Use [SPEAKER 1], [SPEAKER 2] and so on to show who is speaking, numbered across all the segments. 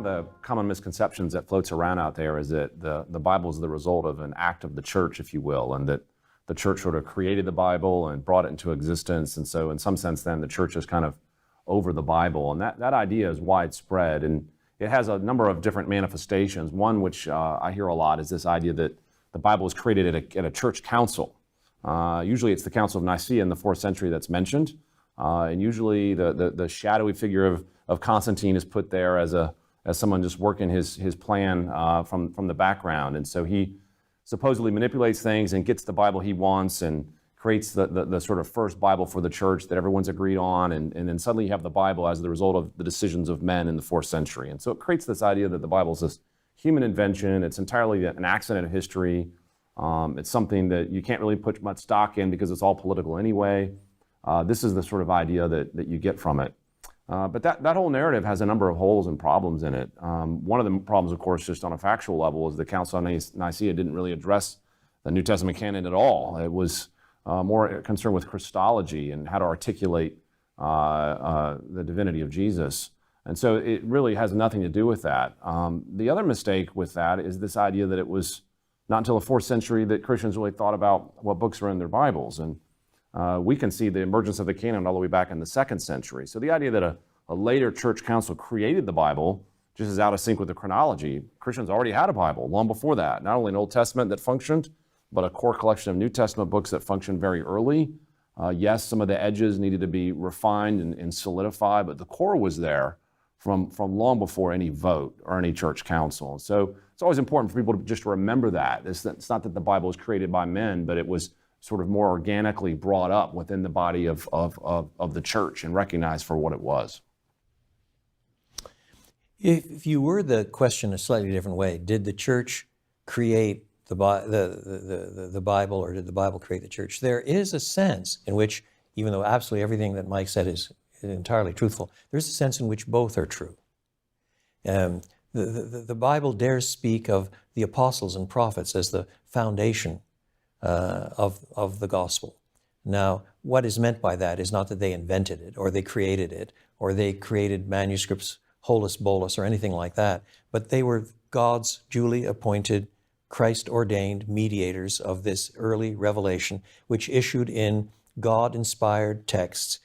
[SPEAKER 1] of the common misconceptions that floats around out there is that the Bible is the result of an act of the church, if you will, and that the church sort of created the Bible and brought it into existence. And so in some sense, then the church is kind of over the Bible. And that idea is widespread. And it has a number of different manifestations. One, which I hear a lot, is this idea that the Bible was created at a church council. Usually it's the Council of Nicaea in the 4th century that's mentioned. And usually the shadowy figure of Constantine is put there as someone just working his plan from the background. And so he supposedly manipulates things and gets the Bible he wants and creates the sort of first Bible for the church that everyone's agreed on. And then suddenly you have the Bible as the result of the decisions of men in the 4th century. And so it creates this idea that the Bible is this human invention. It's entirely an accident of history. It's something that you can't really put much stock in because it's all political anyway. This is the sort of idea that you get from it. But that whole narrative has a number of holes and problems in it. One of the problems, of course, just on a factual level, is the Council of Nicaea didn't really address the New Testament canon at all. It was more concerned with Christology and how to articulate the divinity of Jesus. And so it really has nothing to do with that. The other mistake with that is this idea that it was not until the 4th century that Christians really thought about what books were in their Bibles. And we can see the emergence of the canon all the way back in the 2nd century. So the idea that a later church council created the Bible just is out of sync with the chronology. Christians already had a Bible long before that. Not only an Old Testament that functioned, but a core collection of New Testament books that functioned very early. Yes, some of the edges needed to be refined and solidified, but the core was there from long before any vote or any church council. So it's always important for people to just remember that. It's not that the Bible was created by men, but it was sort of more organically brought up within the body of the church and recognized for what it was.
[SPEAKER 2] If you word the question a slightly different way, did the church create the Bible, or did the Bible create the church? There is a sense in which, even though absolutely everything that Mike said is entirely truthful, there's a sense in which both are true. The Bible dares speak of the apostles and prophets as the foundation of the gospel. Now, what is meant by that is not that they invented it, or they created it, or they created manuscripts holus bolus or anything like that, but they were God's duly appointed, Christ-ordained mediators of this early revelation, which issued in God-inspired texts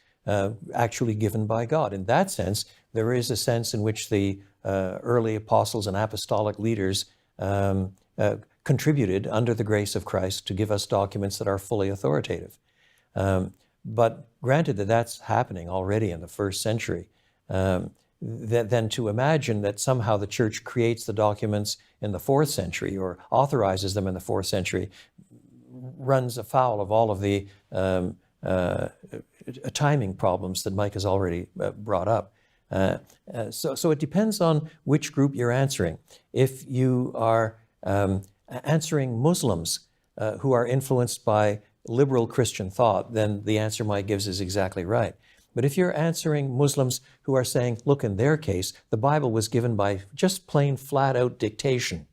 [SPEAKER 2] actually given by God. In that sense, there is a sense in which the early apostles and apostolic leaders contributed under the grace of Christ to give us documents that are fully authoritative. But granted that that's happening already in the 1st century, then to imagine that somehow the church creates the documents in the 4th century or authorizes them in the 4th century runs afoul of all of the timing problems that Mike has already brought up. So it depends on which group you're answering. If you are answering Muslims who are influenced by liberal Christian thought, then the answer Mike gives is exactly right. But if you're answering Muslims who are saying, look, in their case, the Bible was given by just plain flat-out dictation.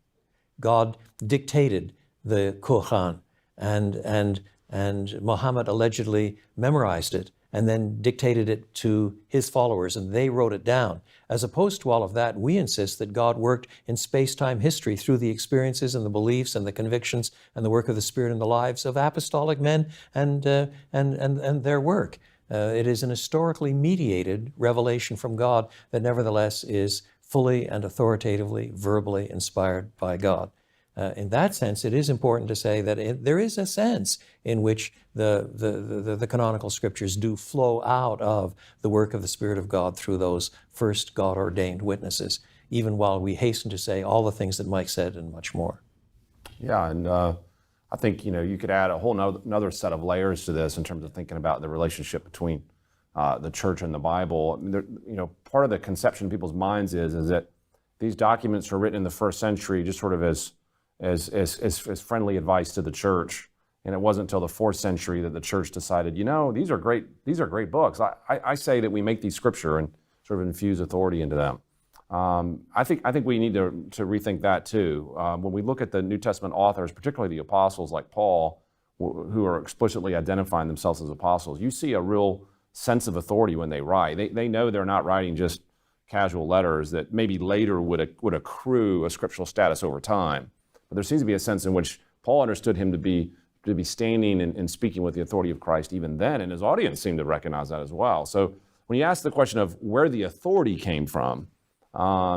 [SPEAKER 2] God dictated the Quran, and Muhammad allegedly memorized it and then dictated it to his followers, and they wrote it down. As opposed to all of that, we insist that God worked in space-time history through the experiences and the beliefs and the convictions and the work of the Spirit in the lives of apostolic men and their work. It is an historically mediated revelation from God that nevertheless is fully and authoritatively, verbally inspired by God. In that sense, it is important to say that there is a sense in which the canonical scriptures do flow out of the work of the Spirit of God through those first God-ordained witnesses, even while we hasten to say all the things that Mike said and much more.
[SPEAKER 1] Yeah, and I think you could add a whole another set of layers to this in terms of thinking about the relationship between the church and the Bible. I mean, part of the conception in people's minds is that these documents were written in the 1st century just sort of as friendly advice to the church, and it wasn't until the 4th century that the church decided, these are great books. I say that we make these scripture and sort of infuse authority into them. I think we need to rethink that too. When we look at the New Testament authors, particularly the apostles like Paul, who are explicitly identifying themselves as apostles, you see a real sense of authority when they write. They know they're not writing just casual letters that maybe later would accrue a scriptural status over time. But there seems to be a sense in which Paul understood him to be standing and speaking with the authority of Christ even then, and his audience seemed to recognize that as well. So when you ask the question of where the authority came from,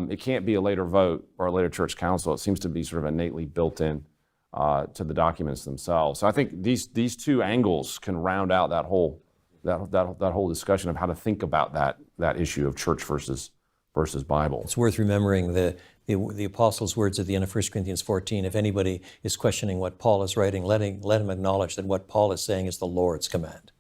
[SPEAKER 1] it can't be a later vote or a later church council. It seems to be sort of innately built in to the documents themselves. So I think these two angles can round out that whole discussion of how to think about that issue of church versus Bible.
[SPEAKER 2] It's worth remembering the apostles' words at the end of 1 Corinthians 14. If anybody is questioning what Paul is writing, let him acknowledge that what Paul is saying is the Lord's command.